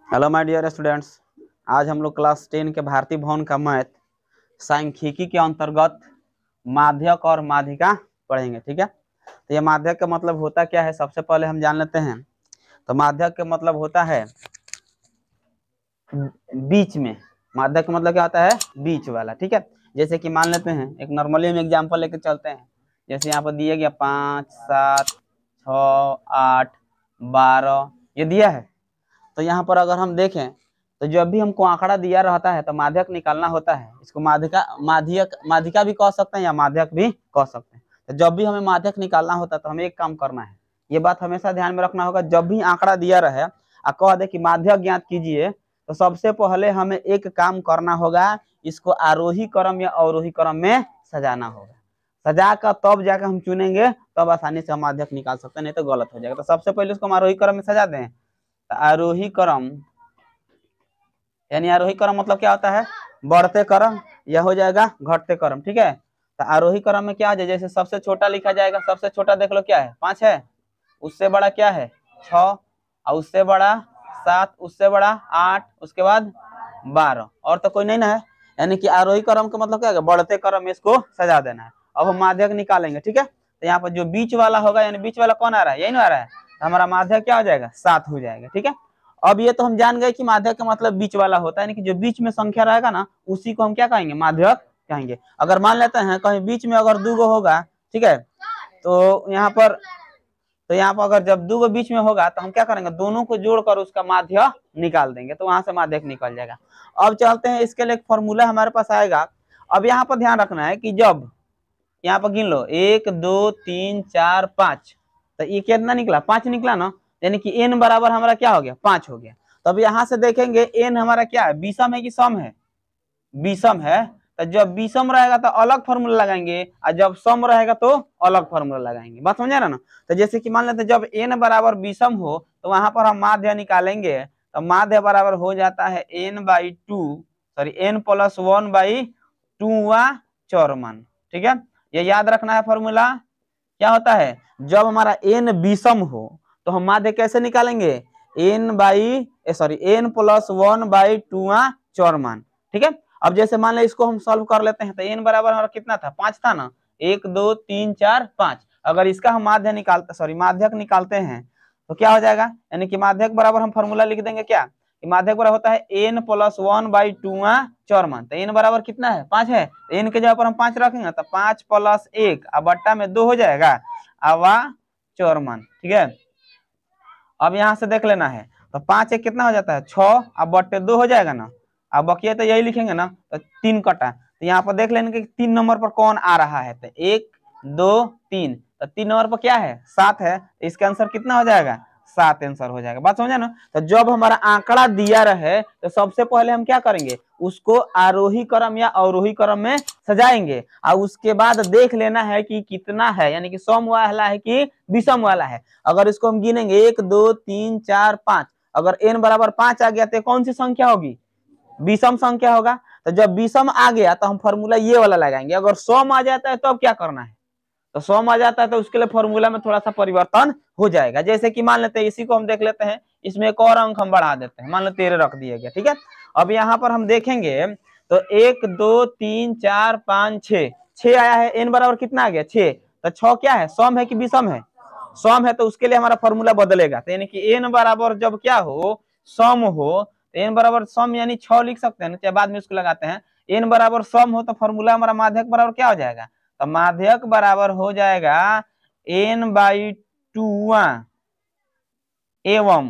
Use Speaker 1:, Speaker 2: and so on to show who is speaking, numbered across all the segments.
Speaker 1: Hello my dear students. आज हम लोग क्लास 10 के भारतीय भवन का मैथ सांख्यिकी के अंतर्गत माध्यक और माध्यिका पढ़ेंगे। ठीक है, तो ये माध्यक का मतलब होता क्या है, सबसे पहले हम जान लेते हैं। तो माध्यक का मतलब होता है बीच में। माध्यक का मतलब क्या होता है? बीच वाला। ठीक है, जैसे कि मान लेते हैं, एक नॉर्मली हम एग्जाम्पल लेके चलते हैं। जैसे यहाँ पर दिया गया 5, 7, 6, 8, 12 ये दिया है। तो यहाँ पर अगर हम देखें तो जब भी हमको आंकड़ा दिया रहता है तो माध्यक निकालना होता है। इसको माध्यिका भी कह सकते हैं या माध्यक भी कह सकते हैं। तो जब भी हमें माध्यक निकालना होता है तो हमें एक काम करना है, ये बात हमेशा ध्यान में रखना होगा। जब भी आंकड़ा दिया रहे और कह दे कि माध्यक ज्ञात कीजिए, तो सबसे पहले हमें एक काम करना होगा, इसको आरोही क्रम या अवरोही क्रम में सजाना होगा। सजा कर तब जाकर हम चुनेंगे, तब आसानी से हम माध्यक निकाल सकते हैं, नहीं तो गलत हो जाएगा। तो सबसे पहले उसको हम आरोही क्रम में सजा दें। आरोही क्रम यानी आरोही क्रम मतलब क्या होता है? बढ़ते क्रम, यह हो जाएगा घटते क्रम। ठीक है, तो आरोही क्रम में क्या आ जाए, जैसे सबसे छोटा लिखा जाएगा। सबसे छोटा देख लो क्या है, 5 है। उससे बड़ा क्या है, 6। और उससे बड़ा 7, उससे बड़ा 8, उसके बाद 12, और तो कोई नहीं ना है। यानी कि आरोही क्रम का मतलब क्या है, बढ़ते क्रम में इसको सजा देना है। अब हम माध्यक निकालेंगे। ठीक है, तो यहाँ पर जो बीच वाला होगा, यानी बीच वाला कौन आ रहा है, यही ना आ रहा है, तो हमारा माध्यक क्या हो जाएगा, 7 हो जाएगा। ठीक है, अब ये तो हम जान गए कि माध्यक का मतलब बीच वाला होता है, यानी कि जो बीच में संख्या रहेगा ना, उसी को हम क्या कहेंगे, माध्यक कहेंगे। अगर मान लेते हैं कहीं बीच में अगर 2 होगा, ठीक है, तो यहाँ पर अगर जब 2 बीच में होगा तो हम क्या करेंगे, दोनों को जोड़कर उसका माध्य निकाल देंगे, तो वहां से माध्यक निकल जाएगा। अब चलते हैं, इसके लिए एक फॉर्मूला हमारे पास आएगा। अब यहाँ पर ध्यान रखना है कि जब यहाँ पर गिन लो 1, 2, 3, 4, 5, तो ये कितना निकला, 5 निकला ना, यानी कि n बराबर हमारा क्या हो गया, 5 हो गया। तो अब यहाँ से देखेंगे n हमारा क्या है, विषम है कि सम है? विषम है। तो जब विषम रहेगा तो अलग फॉर्मूला लगाएंगे, और जब सम रहेगा तो अलग फॉर्मूला लगाएंगे। बात समझा ना? तो जैसे कि मान लेते हैं जब n बराबर विषम हो तो वहां पर हम माध्य निकालेंगे, तो माध्य बराबर हो जाता है n प्लस 1/2 चौरमान। ठीक है, ये याद रखना है फॉर्मूला। क्या होता है, जब हमारा n विषम हो तो हम माध्य कैसे निकालेंगे, n प्लस 1/2 चौरमान। ठीक है, अब जैसे मान लें इसको हम सॉल्व कर लेते हैं, तो n बराबर हमारा कितना था, 5 था ना, 1, 2, 3, 4, 5। अगर इसका हम माध्यक निकालते हैं तो क्या हो जाएगा, यानी कि माध्यक बराबर हम फॉर्मूला लिख देंगे क्या, कि माध्यक बराबर होता है n प्लस 1/2 चौरमान। तो n बराबर कितना है, 5 है। तो n के जगह पर हम 5 रखेंगे, तो 5 प्लस 1 अब बट्टा में 2 हो जाएगा, अवा चौरमान। ठीक है, अब यहाँ से देख लेना है, तो 5 1 कितना हो जाता है, 6, अब बट्टे 2 हो जाएगा ना। अब बकिया तो यही लिखेंगे ना, तो 3 कटा। तो यहाँ पर देख लेंगे कि 3 नंबर पर कौन आ रहा है, तो 1, 2, 3, तो 3 नंबर पर क्या है, 7 है। इसका आंसर कितना हो जाएगा, 7 आंसर हो जाएगा। बात समझा ना? तो जब हमारा आंकड़ा दिया रहे तो सबसे पहले हम क्या करेंगे, उसको आरोही क्रम या अवरोही क्रम में सजाएंगे, और उसके बाद देख लेना है कि कितना है, यानी कि सम वाला है कि विषम वाला है। अगर इसको हम गिनेंगे 1, 2, 3, 4, 5, अगर n बराबर 5 आ गया तो कौन सी संख्या होगी, विषम संख्या होगा। तो जब विषम आ गया तो हम फॉर्मूला ये वाला लगाएंगे। अगर सम आ जाता है तो अब क्या करना है, तो सम आ जाता है तो उसके लिए फॉर्मूला में थोड़ा सा परिवर्तन हो जाएगा। जैसे कि मान लेते हैं, इसी को हम देख लेते हैं, इसमें एक और अंक हम बढ़ा देते हैं, मान लो 13 रख दिया गया। ठीक है, अब यहाँ पर हम देखेंगे तो 1, 2, 3, 4, 5, 6 आया है, n बराबर कितना आ गया, 6। तो 6 क्या है, सम है कि विषम है, सम है। तो उसके लिए हमारा फॉर्मूला बदलेगा, तो यानी कि n बराबर जब क्या हो, सम हो, तो n बराबर सम यानी 6 लिख सकते हैं, चाहे बाद में उसको लगाते हैं। n बराबर सम हो तो फॉर्मूला हमारा माध्यक बराबर क्या हो जाएगा, तो माध्यक बराबर हो जाएगा n/2 एवं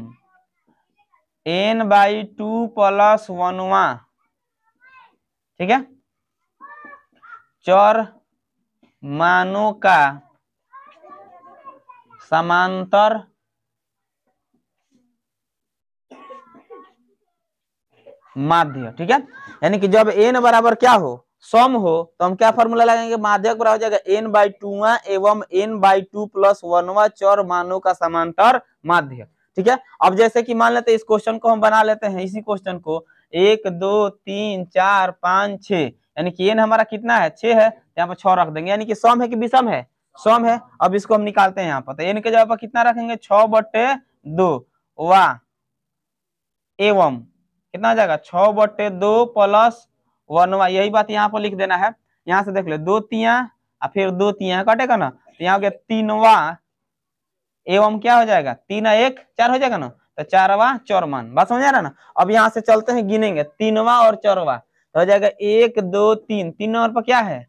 Speaker 1: n/2 प्लस 1। ठीक है, चर मानों का समांतर माध्य। ठीक है, यानी कि जब n बराबर क्या हो, सम हो, तो हम क्या फॉर्मूला लगाएंगे, माध्यक बराबर हो जाएगा n/2 एवं n/2 प्लस 1 चर मानों का समांतर माध्य। ठीक है, अब जैसे कि मान लेते हैं इस क्वेश्चन को हम बना लेते हैं, इसी क्वेश्चन को 1, 2, 3, 4, 5, 6, यानी कि n हमारा कितना है, 6 है, यहाँ पर 6 रख देंगे, यानी कि सम है कि विषम है, सम है। अब इसको हम निकालते हैं यहाँ पर, तो n के जगह पर कितना रखेंगे, 6/2 वाह एवं कितना हो जाएगा 6/2 प्लस 1y, यही बात यहाँ पर लिख देना है। यहाँ से देख ले 2 तिया और फिर 2 तिया कटेगा ना, तो यहाँ हो गया 3वा एवं क्या हो जाएगा 3 1 4 हो जाएगा ना, तो 4वां चौरमान, बात समझ आ रहा ना। अब यहाँ से चलते हैं गिनेंगे 3वां और 4वां, तो हो जाएगा 1 2 3, 3 नंबर पर क्या है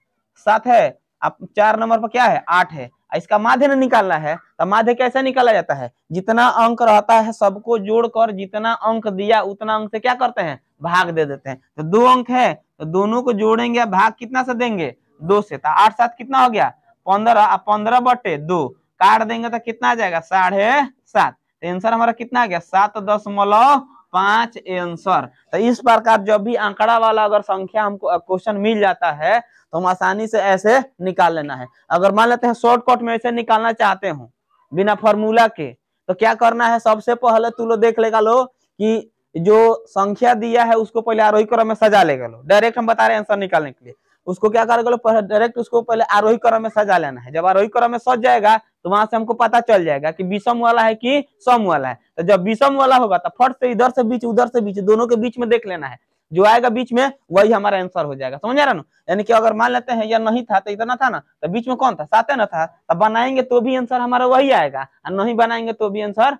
Speaker 1: 7 है, अब 4 नंबर पर क्या है 8 है। इसका माध्य न निकालना है, तो माध्य कैसे निकाला जाता है, जितना अंक रहता है सबको जोड़कर जितना अंक दिया उतना अंक से क्या करते हैं भाग दे देते हैं। तो 2 अंक है तो दोनों को जोड़ेंगे, भाग कितना से देंगे 2 से, तो 8 7 कितना हो गया 15, 15/2 काट देंगे तो कितना आ जाएगा 7.5। तो आंसर हमारा कितना आ गया 7.5 आंसर। तो इस प्रकार जब भी आंकड़ा वाला अगर संख्या हमको क्वेश्चन मिल जाता है तो हम आसानी से ऐसे निकाल लेना है। अगर मान लेते हैं शॉर्टकट में ऐसे निकालना चाहते हो बिना फॉर्मूला के, तो क्या करना है, सबसे पहले तू लोग देख लेगा लो कि जो संख्या दिया है उसको पहले आरोही क्रम में सजा लेगा लो। डायरेक्ट हम बता रहे हैं आंसर निकालने के लिए, उसको क्या करेगा लो डायरेक्ट उसको पहले आरोही क्रम में सजा लेना है। जब आरोही क्रम में सज जाएगा तो वहां से हमको पता चल जाएगा कि विषम वाला है कि सम वाला है। तो जब विषम वाला होगा तो फट से इधर से बीच उधर से बीच दोनों के बीच में देख लेना है, जो आएगा बीच में वही हमारा आंसर हो जाएगा। समझ आ रहा ना। यानी कि अगर मान लेते हैं यह नहीं था तो इतना था ना, तो बीच में कौन था 7 ना था, तब बनाएंगे तो भी आंसर हमारा वही आएगा, और नहीं बनाएंगे तो भी आंसर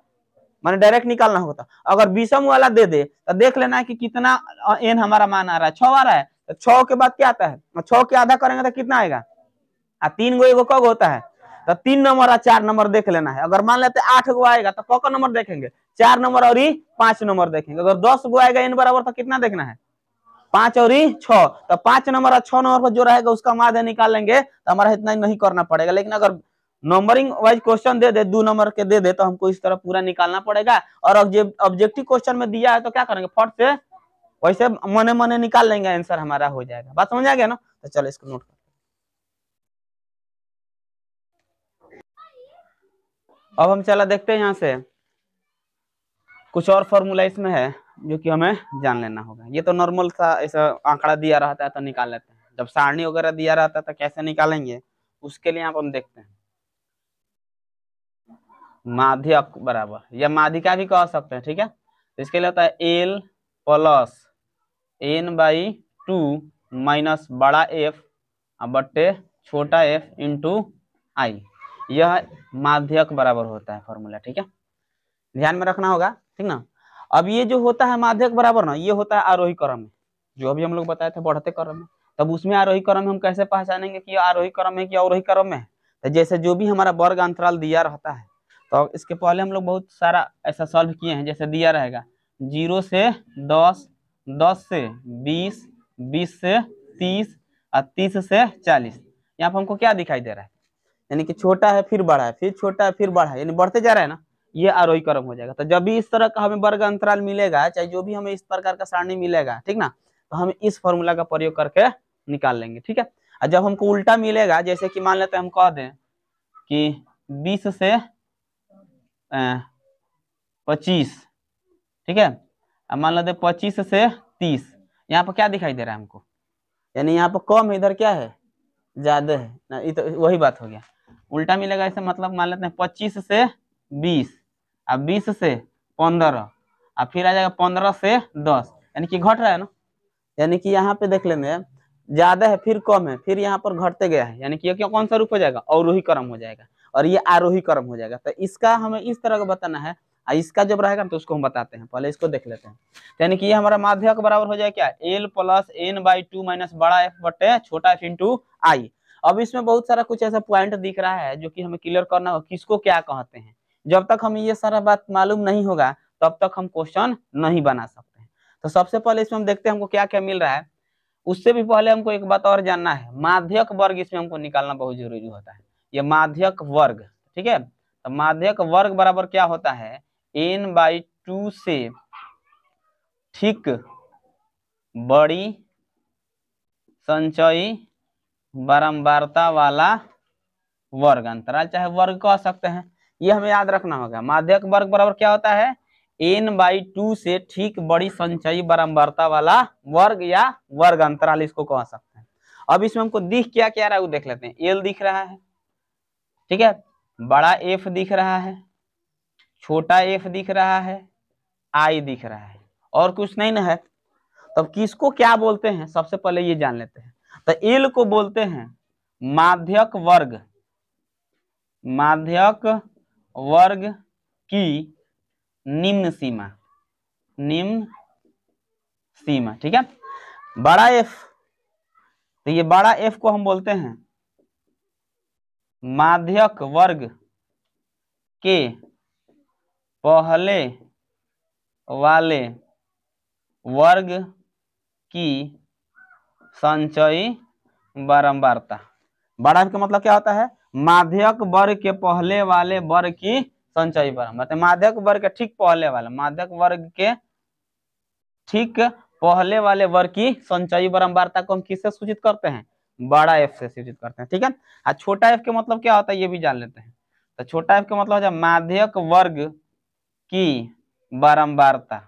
Speaker 1: माने डायरेक्ट निकालना होता। अगर विषम वाला दे दे तो देख लेना है कि कितना एन हमारा मान आ रहा है, 6 आ रहा है, तो 6 के बाद क्या आता है 6 के आधा करेंगे तो कितना आएगा, 3 गो एगो कब होता है, तो 3 नंबर और 4 नंबर देख लेना है। अगर मान लेते 8 गो आएगा तो कौन नंबर देखेंगे 4 नंबर और 5 नंबर देखेंगे। अगर 10 गो आएगा एन बराबर तो कितना देखना है 5 और 6, तो 5 नंबर और 6 नंबर पर जो रहेगा उसका माध्य निकाल लेंगे, तो हमारा इतना ही नहीं करना पड़ेगा। लेकिन अगर नंबरिंग वाइज क्वेश्चन दे दे 2 नंबर के दे दे तो हमको इस तरह पूरा निकालना पड़ेगा। और ऑब्जेक्टिव क्वेश्चन में दिया है तो क्या करेंगे फट से वैसे मने मने निकाल लेंगे, आंसर हमारा हो जाएगा। बात समझ आ गया ना। तो चलो इसको नोट कर, अब हम चला देखते हैं यहाँ से कुछ और फॉर्मूला इसमें है जो कि हमें जान लेना होगा। ये तो नॉर्मल सा ऐसा आंकड़ा दिया रहता है तो निकाल लेते हैं, जब सारणी वगैरह दिया रहता है तो कैसे निकालेंगे उसके लिए यहाँ पर हम देखते हैं। माध्यक बराबर या माध्यिका भी कह सकते हैं, ठीक है। तो इसके लिए होता है एल प्लस n/2 माइनस बड़ा एफ बट्टे छोटा एफ इंटू आई, यह माध्यक बराबर होता है फॉर्मूला, ठीक है, ध्यान में रखना होगा, ठीक ना। अब ये जो होता है माध्यक बराबर ना, ये होता है आरोही क्रम में, जो अभी हम लोग बताए थे बढ़ते क्रम में। तब उसमें आरोही क्रम में हम कैसे पहचानेंगे कि आरोही क्रम है कि अवरोही क्रम में है। तो जैसे जो भी हमारा वर्ग अंतराल दिया रहता है, तो इसके पहले हम लोग बहुत सारा ऐसा सॉल्व किए हैं। जैसे दिया रहेगा 0 से 10, 10 से 20, 20 से 30 और 30 से 40। यहाँ पर हमको क्या दिखाई दे रहा है, यानी कि छोटा है फिर बड़ा है फिर छोटा है फिर बड़ा है, यानी बढ़ते जा रहा है ना, ये आरोही क्रम हो जाएगा। तो जब भी इस तरह का हमें वर्ग अंतराल मिलेगा, चाहे जो भी हमें इस प्रकार का सारणी मिलेगा, ठीक ना, तो हम इस फॉर्मूला का प्रयोग करके निकाल लेंगे, ठीक है। और जब हमको उल्टा मिलेगा, जैसे कि मान लेते हैं हम कह दें कि 20 से 25, ठीक है, अब मान लेते 25 से 30, यहाँ पर क्या दिखाई दे रहा है हमको, यानी यहाँ पर कम है, इधर क्या है ज्यादा है ना, ये तो वही बात हो गया। उल्टा मिलेगा ऐसे मतलब मान लेते हैं 25 से 20, अब 20 से 15, अब फिर आ जाएगा 15 से 10, यानी कि घट रहा है ना। यानी कि यहाँ पे देख लेंगे ज्यादा है फिर कम है फिर यहाँ पर घटते गया है, यानी कि ये कौन सा रूप हो जाएगा अवरोही क्रम हो जाएगा, और ये आरोही क्रम हो जाएगा। तो इसका हमें इस तरह का बताना है, इसका जब रहेगा तो उसको हम बताते हैं, पहले इसको देख लेते हैं। यानी कि ये हमारा माध्यक बराबर हो जाएगा क्या एल प्लस n/2 माइनस बड़ा एफ बटे छोटा एफ इंटू आई। अब इसमें बहुत सारा कुछ ऐसा पॉइंट दिख रहा है जो कि हमें क्लियर करना होगा किसको क्या कहते हैं। जब तक हमें ये सारा बात मालूम नहीं होगा तब तक हम क्वेश्चन नहीं बना सकते हैं। तो सबसे पहले इसमें हम देखते हैं हमको क्या क्या मिल रहा है। उससे भी पहले हमको एक बात और जानना है, माध्यक वर्ग इसमें हमको निकालना बहुत जरूरी होता है। ये माध्यक वर्ग, ठीक है, तो माध्यक वर्ग बराबर क्या होता है n/2 से ठीक बड़ी संचयी बारंबारता वाला वर्ग अंतराल, चाहे वर्ग कह सकते हैं। ये हमें याद रखना होगा, माध्यक वर्ग बराबर क्या होता है n/2 से ठीक बड़ी संचयी बारंबारता वाला वर्ग या वर्ग अंतराल इसको कह सकते हैं। अब इसमें हमको दिख क्या क्या रहा है वो देख लेते हैं। एल दिख रहा है, ठीक है, बड़ा एफ दिख रहा है, छोटा एफ दिख रहा है, आई दिख रहा है, और कुछ नहीं ना है। तब किसको क्या बोलते हैं सबसे पहले ये जान लेते हैं। तो एल को बोलते हैं माध्यक वर्ग, माध्यक वर्ग की निम्न सीमा, निम्न सीमा, ठीक है। बड़ा एफ, तो ये बड़ा एफ को हम बोलते हैं माध्यक वर्ग के पहले वाले वर्ग की संचयी बारंबारता। बड़ा एफ का मतलब क्या होता है, माध्यक वर्ग के पहले वाले वर्ग की संचयी बारंबारता। माध्यक वर्ग के ठीक पहले वाला, माध्यक वर्ग के ठीक पहले वाले वर्ग की संचयी बारंबारता को हम किससे सूचित करते हैं, बड़ा एफ से सूचित करते हैं, ठीक है। और छोटा एफ के मतलब क्या होता है ये भी जान लेते हैं। तो छोटा एफ का मतलब हो जाए माध्यक वर्ग की बारंबारता,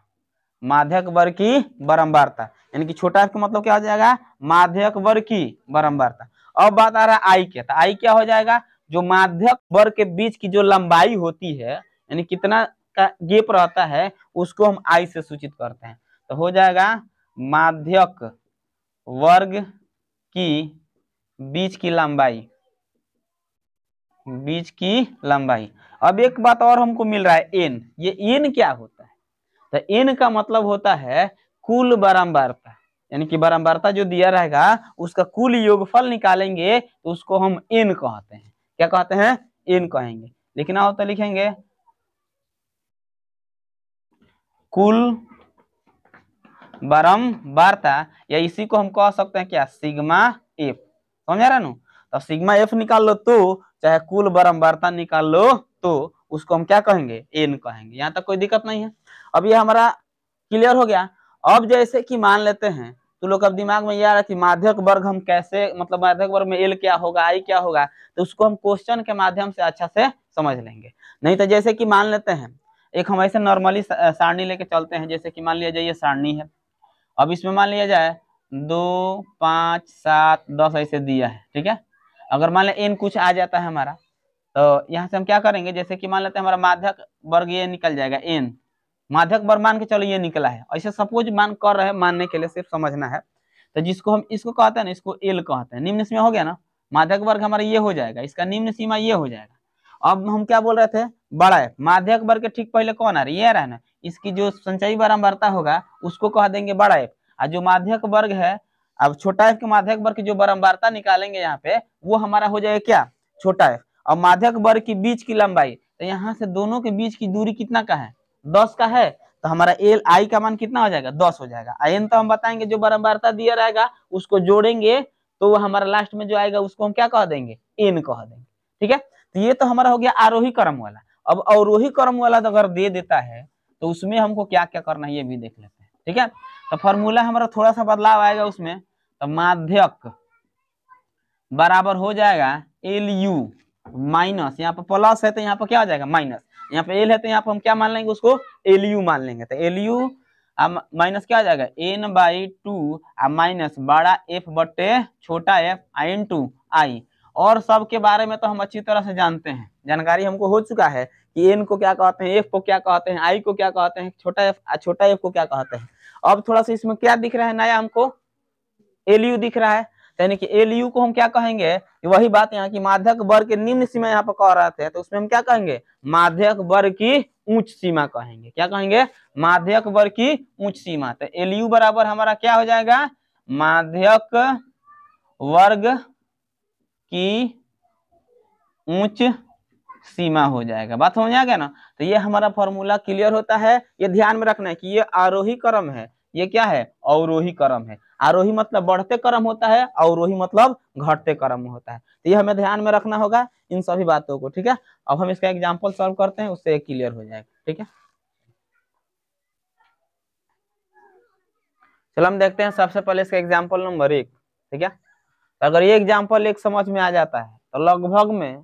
Speaker 1: माध्यक वर्ग की बारंबारता, यानी कि छोटा एफ का मतलब क्या हो जाएगा, माध्यक वर्ग की बारंबारता। अब बात आ रहा है आई के, तो आई क्या हो जाएगा, जो माध्यक वर्ग के बीच की जो लंबाई होती है, यानी कितना का गैप रहता है, उसको हम आई से सूचित करते हैं। तो हो जाएगा माध्यक वर्ग की बीच की लंबाई, बीच की लंबाई। अब एक बात और हमको मिल रहा है एन, ये एन क्या होता है, तो एन का मतलब होता है कुल बारंबारता, यानी कि बारंबारता जो दिया रहेगा उसका कुल योगफल निकालेंगे तो उसको हम एन कहते हैं। क्या कहते हैं, एन कहेंगे। लिखना हो तो लिखेंगे कुल बारंबारता, या इसी को हम कह सकते हैं क्या, सिग्मा एफ। समझ रहे ना। तो सिग्मा एफ निकाल लो तो चाहे कुल बारंबारता निकाल लो तो उसको हम क्या कहेंगे, एन कहेंगे। यहाँ तक कोई दिक्कत नहीं है। अब ये हमारा क्लियर हो गया। अब जैसे कि मान लेते हैं, तो लोग अब दिमाग में ये आ रहा है कि माध्यक वर्ग हम कैसे, मतलब माध्यक वर्ग में एल क्या होगा, आई क्या होगा, तो उसको हम क्वेश्चन के माध्यम से अच्छा से समझ लेंगे। नहीं तो जैसे कि मान लेते हैं एक हम ऐसे नॉर्मली सारणी लेके चलते हैं, जैसे कि मान लिया जाए ये सारणी है। अब इसमें मान लिया जाए 2 5 7 10 ऐसे दिया है, ठीक है। अगर मान लिया एन कुछ आ जाता है हमारा, तो यहाँ से हम क्या करेंगे, जैसे कि मान लेते हैं हमारा माध्यक वर्ग ये निकल जाएगा एन, माध्यक वर्ग मान के चलो ये निकला है, ऐसे सपोज मान कर रहे हैं, मानने के लिए सिर्फ समझना है। तो जिसको हम इसको कहते हैं ना, इसको एल कहते हैं। निम्न सीमा हो गया ना, माध्यक वर्ग हमारा ये हो जाएगा, इसका निम्न सीमा ये हो जाएगा। अब हम क्या बोल रहे थे, बड़ा है माध्यक वर्ग के ठीक पहले कौन आ रहा है, ये आ रहा है ना, इसकी जो संचयी बारंबारता होगा उसको कह देंगे बड़ा एफ। और जो माध्यक वर्ग है, अब छोटा एफ के माध्यक वर्ग की जो बारंबारता निकालेंगे यहाँ पे, वो हमारा हो जाएगा क्या, छोटा एफ। और माध्यक वर्ग की बीच की लंबाई, तो यहाँ से दोनों के बीच की दूरी कितना का है, 10 का है, तो हमारा एल आई का मान कितना हो जाएगा, 10 हो जाएगा। एन तो हम बताएंगे जो बारंबारता दिया रहेगा उसको जोड़ेंगे तो हमारा लास्ट में जो आएगा उसको हम क्या कह देंगे, एन कह देंगे, ठीक है। तो ये तो हमारा हो गया आरोही क्रम वाला। अब अवरोही क्रम वाला तो अगर दे देता है तो उसमें हमको क्या क्या करना है ये भी देख लेते हैं, ठीक है। तो फॉर्मूला हमारा थोड़ा सा बदलाव आएगा उसमें। तो माध्यक बराबर हो जाएगा एल यू माइनस, यहाँ पर प्लस है तो यहाँ पर क्या हो जाएगा माइनस, यहाँ पे एल है तो यहाँ पर हम क्या मान लेंगे उसको, एल यू मान लेंगे। तो एल यू माइनस क्या हो जाएगा एन बाई टू माइनस बड़ा एफ बटे छोटा एफ इन टू आई। और सब के बारे में तो हम अच्छी तरह से जानते हैं, जानकारी हमको हो चुका है कि एन को क्या कहते हैं, एफ को क्या कहते हैं, आई को क्या कहते हैं, छोटा एफ को क्या कहते हैं। अब थोड़ा सा इसमें क्या दिख रहा है नया हमको, एल यू दिख रहा है, यानी कि एल यू को हम क्या कहेंगे, वही बात यहाँ की माध्यक वर्ग के निम्न सीमा यहाँ पर कह रहे थे, तो उसमें हम क्या कहेंगे, माध्यक वर्ग की उच्च सीमा कहेंगे। क्या कहेंगे, माध्यक वर्ग की उच्च सीमा। तो एल यू बराबर हमारा क्या हो जाएगा, माध्यक वर्ग की उच्च सीमा हो जाएगा। बात समझ आ गया ना। तो ये हमारा फॉर्मूला क्लियर होता है। ये ध्यान में रखना है कि ये आरोही क्रम है, ये क्या है, अवरोही क्रम है। आरोही मतलब बढ़ते क्रम होता है, अवरोही मतलब घटते क्रम होता है। तो ये हमें ध्यान में रखना होगा इन सभी बातों को, ठीक है। अब हम इसका एग्जाम्पल सॉल्व करते हैं, उससे क्लियर हो जाएगा, ठीक है। चलो हम देखते हैं सबसे पहले इसका एग्जाम्पल नंबर 1, ठीक है। तो अगर ये एग्जाम्पल 1 समझ में आ जाता है तो लगभग में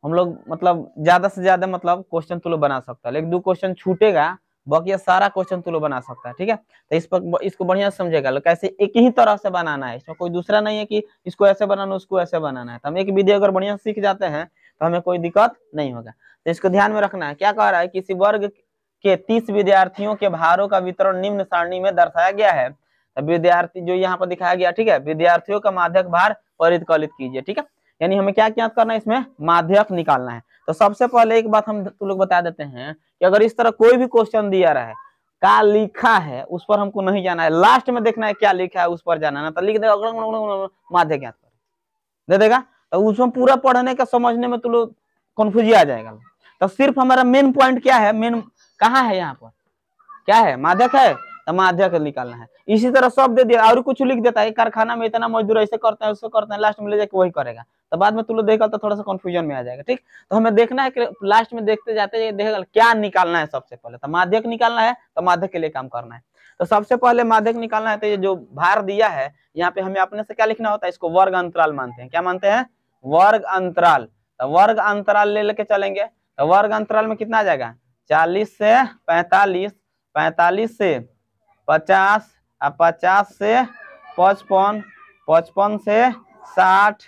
Speaker 1: हम लोग मतलब ज्यादा से ज्यादा मतलब क्वेश्चन तुलो बना सकता है। एक दो क्वेश्चन छूटेगा, बाकी सारा क्वेश्चन तुलो बना सकता है, ठीक है। तो इस पर इसको बढ़िया समझेगा, कैसे एक ही तरह से बनाना है, इसमें कोई दूसरा नहीं है कि इसको ऐसे बनाना उसको ऐसे बनाना है। तो हम एक विधि अगर बढ़िया सीख जाते हैं तो हमें कोई दिक्कत नहीं होगा। तो इसको ध्यान में रखना है। क्या कह रहा है, किसी वर्ग के 30 विद्यार्थियों के भारों का वितरण निम्न सारणी में दर्शाया गया है। तो विद्यार्थी जो यहाँ पर दिखाया गया, ठीक है, विद्यार्थियों का माध्यक भार परिकलित कीजिए, ठीक है। यानी हमें क्या क्या करना है, इसमें माध्यक निकालना है। तो सबसे पहले एक बात हम तुम लोग बता देते हैं कि अगर इस तरह कोई भी क्वेश्चन दिया रहा है, क्या लिखा है उस पर हमको नहीं जाना है, लास्ट में देखना है क्या लिखा है उस पर जाना है। तो लिख देगा माध्यक ज्ञात दे देगा, तो उसमें पूरा पढ़ने का समझने में तुम लोग कंफ्यूज आ जाएगा। तो सिर्फ हमारा मेन पॉइंट क्या है, मेन कहाँ है, यहाँ पर क्या है, माध्यक है, तो माध्यक निकालना है। इसी तरह सब दे दिया और कुछ लिख देता है, कारखाना में इतना मजदूर ऐसे करते हैं उससे करते हैं, लास्ट में ले जाके वही करेगा, तो बाद में तुम लोग देखा तो थोड़ा सा कंफ्यूजन में आ जाएगा, ठीक। तो हमें देखना है कि लास्ट में देखते जाते देखेगा क्या निकालना है। सबसे पहले तो माध्यक निकालना है, तो माध्यक के लिए काम करना है। तो सबसे पहले माध्यक निकालना है, तो ये जो भार दिया है यहाँ पे हमें अपने से क्या लिखना होता है, इसको वर्ग अंतराल मानते हैं। क्या मानते हैं, वर्ग अंतराल। तो वर्ग अंतराल ले लेके चलेंगे, तो वर्ग अंतराल में कितना आ जाएगा, 40 से 45, 45 से 50, 50 से 55, 55 से 60,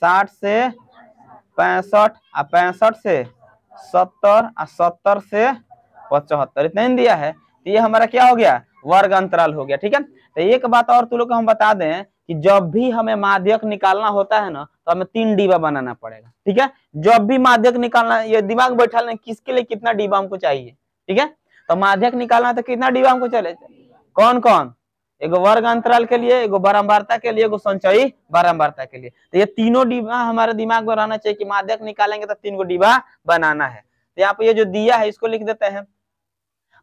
Speaker 1: 60 से 65, 65 से 70, 70 से 75, इतना ही दिया है। तो ये हमारा क्या हो गया, वर्ग अंतराल हो गया, ठीक है। तो एक बात और तुम लोग को हम बता दें कि जब भी हमें माध्यक निकालना होता है ना, तो हमें 3 डिब्बा बनाना पड़ेगा, ठीक है। जब भी माध्यक निकालना है, ये दिमाग बैठा लें किसके लिए कितना डिब्बा हमको चाहिए, ठीक है। तो माध्यक निकालना है तो कितना डिब्बा हमको चले, कौन कौन, एगो वर्ग अंतराल के लिए, एगो बारंबारता के लिए, एगो संचयी बारंबारता के लिए। तो ये तीनों डिब्बा हमारे दिमाग में रहना चाहिए कि माध्यक निकालेंगे तो 3 गो डिब्बा बनाना है। तो यहाँ पे ये जो दिया है इसको लिख देते हैं।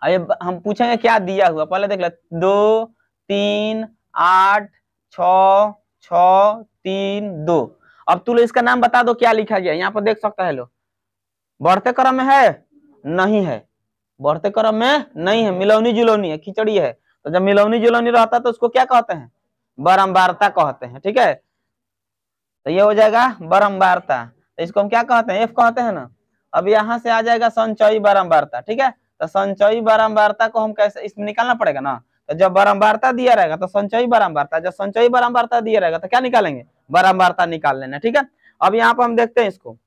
Speaker 1: अब हम पूछेंगे क्या दिया हुआ, पहले देख ले, 2 3 8 6 6 3 2। अब तू इसका नाम बता दो क्या लिखा गया, यहाँ पर देख सकता है लो, बढ़ते क्रम में है, नहीं है, बढ़ते क्रम में नहीं है, मिलौनी जुलौनी है, खिचड़ी है। तो जब मिलौनी जुलौनी रहता है तो उसको क्या कहते हैं, बारंबारता कहते हैं, ठीक है। तो ये हो जाएगा बारंबारता, तो इसको हम क्या कहते हैं, एफ कहते हैं ना। अब यहाँ से आ जाएगा संचयी बारंबारता, ठीक है। तो संचयी बारंबारता को हम कैसे, इसमें निकालना पड़ेगा ना। तो जब बारंबारता दिया रहेगा तो संचयी बारंबारता, जब संचयी बारंबारता दिया रहेगा तो क्या निकालेंगे, बारंबारता निकाल लेना, ठीक है। अब यहाँ पर हम देखते हैं इसको,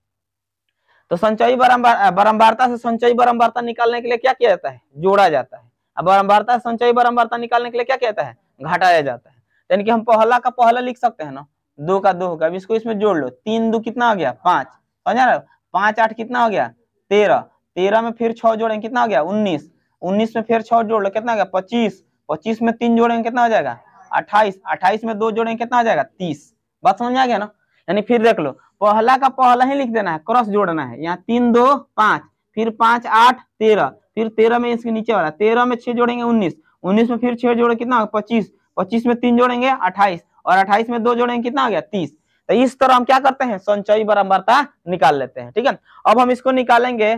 Speaker 1: तो संचयी बारंबारता से संचयी बारंबारता निकालने के लिए क्या किया जाता है, जोड़ा जाता है। अब बारंबारता से संचयी बारंबारता निकालने के लिए क्या किया जाता है, घटाया जाता है। यानी कि हम पहला का पहला लिख सकते हैं ना, 2 का 2 होगा, अब इसको इसमें जोड़ लो, 3 2 कितना हो गया 5, समझा रहे हो, 5 8 कितना हो गया 13, 13 में फिर 6 जोड़ेंगे कितना हो गया 19, 19 में फिर 6 जोड़ लो कितना हो गया 25, 25 में 3 जोड़ेंगे कितना हो जाएगा 28, 28 में 2 जोड़ेंगे कितना हो जाएगा 30। बात समझ में आ गया ना। यानी फिर देख लो, पहला का पहला ही लिख देना है, क्रॉस जोड़ना है, यहाँ 3 2 5, फिर 5 8 13, फिर 13 में इसके नीचे वाला, 13 में 6 जोड़ेंगे 19, 19 में फिर 6 जोड़े कितना होगा 25, 25 में 3 जोड़ेंगे 28, और 28 में 2 जोड़ेंगे कितना हो गया 30। तो इस तरह हम क्या करते हैं, संचयी बारंबारता निकाल लेते हैं, ठीक है। अब हम इसको निकालेंगे,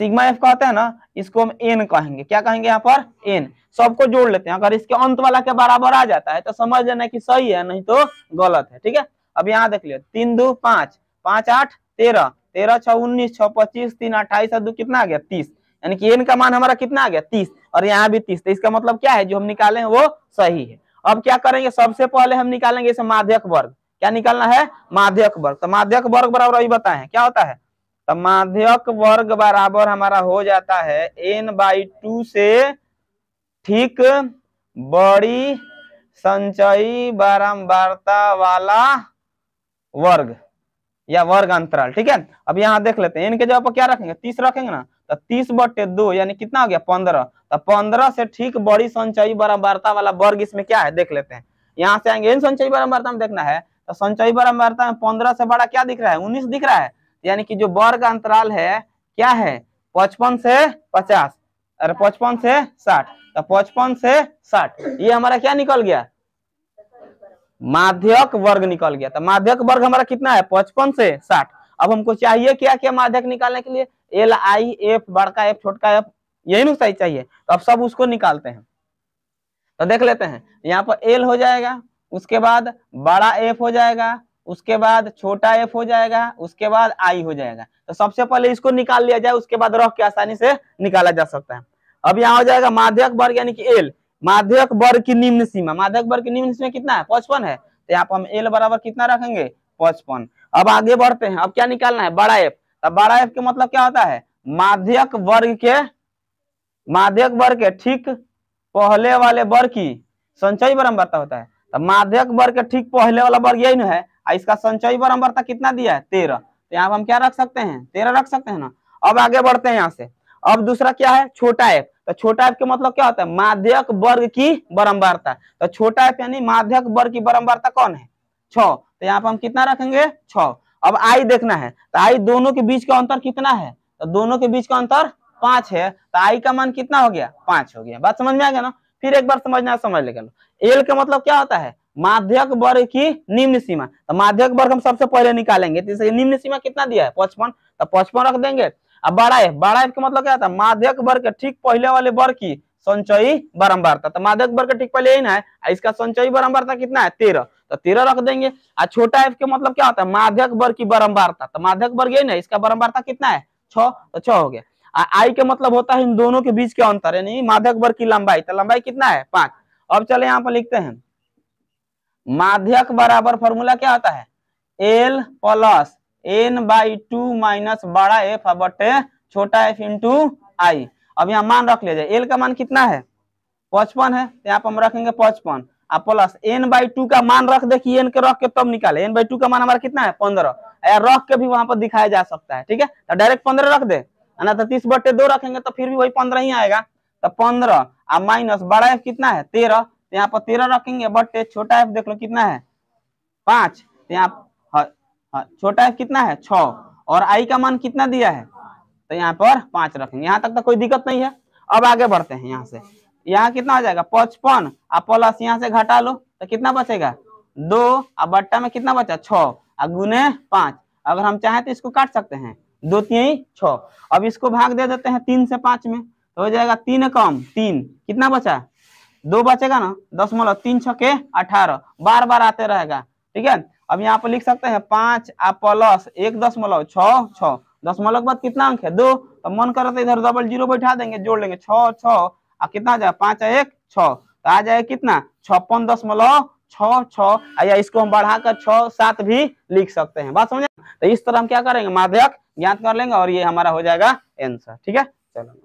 Speaker 1: सिग्मा एफ कहते हैं ना, इसको हम एन कहेंगे, क्या कहेंगे यहाँ पर एन। सबको जोड़ लेते हैं, अगर इसके अंत वाला के बराबर आ जाता है तो समझ लेना कि सही है, नहीं तो गलत है, ठीक है। अब यहाँ देख लियो, 3 2 5, 5 8 13, 13 6 19, 6 25, 3 28 और 2 कितना आ गया 30। यानी कि एन का मान हमारा कितना आ गया 30, और यहाँ भी 30। तो इसका मतलब क्या है, जो हम निकाले हैं वो सही है। अब क्या करेंगे, सबसे पहले हम निकालेंगे इसे माध्यक वर्ग। क्या निकालना है, माध्यक वर्ग। तो माध्यक वर्ग बराबर अभी बताए क्या होता है, तो माध्यक वर्ग बराबर हमारा हो जाता है n/2 से ठीक बड़ी संचयी बारंबारता वाला वर्ग या वर्ग अंतराल, ठीक है। अब यहाँ देख लेते हैं, इनके जगह पर क्या रखेंगे 30 रखेंगे ना, तो 30/2 यानी कितना हो गया 15। तो 15 से ठीक बड़ी संचयी बारंबारता वाला वर्ग इसमें क्या है देख लेते हैं। यहाँ से आएंगे, इन संचयी बारंबारता में देखना है, तो संचयी बारंबारता में 15 से बड़ा क्या दिख रहा है 19 दिख रहा है। यानी कि जो वर्ग अंतराल है क्या है 55 से 50, अरे 55 से 60, तो 55 से 60 ये हमारा क्या निकल गया, माध्यक वर्ग निकल गया। तो माध्यक वर्ग हमारा कितना है 55 से 60। अब हमको चाहिए क्या क्या माध्यक निकालने के लिए, एल आई एफ, बड़का एफ छोटका एफ, यही ना सही चाहिए। तो अब सब उसको निकालते हैं, तो देख लेते हैं, यहाँ पर एल हो जाएगा, उसके बाद बड़ा एफ हो जाएगा, उसके बाद छोटा एफ हो जाएगा, उसके बाद आई हो जाएगा। तो सबसे पहले इसको निकाल लिया जाए, उसके बाद रख के आसानी से निकाला जा सकता है। अब यहाँ हो जाएगा माध्यक वर्ग यानी कि एल, माध्यक वर्ग की निम्न सीमा, माध्यक वर्ग की निम्न सीमा कितना है 55 है। तो यहाँ पर हम एल बराबर कितना रखेंगे 55। अब आगे बढ़ते हैं, अब क्या निकालना है बड़ा एफ। तो बड़ा एफ का मतलब क्या होता है, माध्यक वर्ग के माध्यक वर्ग के ठीक पहले वाले वर्ग की संचयी बारंबारता होता है। तो माध्यक वर्ग के ठीक पहले वाला वर्ग यही ना है, इसका संचयी बारंबारता कितना दिया है 13। तो यहाँ हम क्या रख सकते हैं 13 रख सकते हैं ना। अब आगे बढ़ते हैं यहाँ से। अब दूसरा क्या है छोटा एफ। तो छोटा एफ के मतलब क्या होता है माध्यक वर्ग की बारंबारता। तो छोटा एफ यानी माध्यक वर्ग की बारंबारता कौन है 6। तो यहाँ पर हम कितना रखेंगे 6। अब आई देखना है, तो आई दोनों के बीच का अंतर कितना है, तो दोनों के बीच का अंतर 5 है। तो आई का मान कितना हो गया 5 हो गया। बात समझ में आ गया ना। फिर एक बार समझना समझ लेगा। एल का मतलब क्या होता है माध्यक वर्ग की निम्न सीमा। तो माध्यक वर्ग हम सबसे पहले निकालेंगे, तो निम्न सीमा कितना दिया है 55। तो 55 रख देंगे। अब बड़ा एफ का मतलब क्या होता है माध्यक वर्ग के ठीक पहले वाले वर्ग की संचयी बारंबारता। तो माध्यक वर्ग के ठीक पहले यही ना है, इसका संचयी बारंबारता कितना है 13। तो 13 रख देंगे। और छोटा एफ के मतलब क्या होता है माध्यक वर्ग की बारंबारता। तो माध्यक वर्ग यही ना, इसका बारंबारता कितना है 6। तो 6 हो गया। आई के मतलब होता है इन दोनों के बीच के अंतर यानी माध्यक वर्ग की लंबाई। तो लंबाई कितना है 5। अब चले यहाँ पर लिखते हैं माध्यक बराबर फॉर्मूला क्या होता है एल प्लस n/2 माइनस बड़ा एफ बटे छोटा एफ इंटू आई। अब यहाँ मान रख लिया जाए। एल का मान कितना है 55 है, तो यहाँ पर हम रखेंगे 55 प्लस n/2 का मान रख दे कि n के रख के तब निकाले। n/2 का मान हमारा कितना है 15। रख के भी वहां पर दिखाया जा सकता है, ठीक है। तो डायरेक्ट 15 रख दे ना, तो 30/2 रखेंगे तो फिर भी वही 15 ही आएगा। तो 15 माइनस बड़ा एफ कितना है 13। तो यहाँ पर 13 रखेंगे बटे छोटा एफ देख लो कितना है 5। तो यहाँ छोटा एफ कितना है 6 और आई का मान कितना दिया है, तो यहाँ पर 5 रखेंगे। यहाँ तक तो कोई दिक्कत नहीं है। अब आगे बढ़ते हैं। यहाँ से यहाँ कितना हो जाएगा 55 प्लस यहाँ से घटा लो तो कितना बचेगा 2 और बट्टा में कितना बचा 6 और गुने 5। अगर हम चाहें तो इसको काट सकते हैं 2 3 6। अब इसको भाग दे देते हैं 3 से 5 में, तो हो जाएगा 3 कम 3 कितना बचा 2 बचेगा ना। 10 6 18 बार बार आते रहेगा, ठीक है। अब यहाँ पर लिख सकते हैं 5 प्लस 1.6 दशमलव के बाद कितना अंक है 2। तो मन करे तो इधर डबल जीरो बैठा देंगे, जोड़ लेंगे 6 6 कितना आ जाएगा 5 1 6। तो आ जाएगा कितना 56.66। या इसको हम बढ़ाकर 6 7 भी लिख सकते हैं। बात समझे। तो इस तरह हम क्या करेंगे माध्यक ज्ञात कर लेंगे और ये हमारा हो जाएगा आंसर, ठीक है। चलो।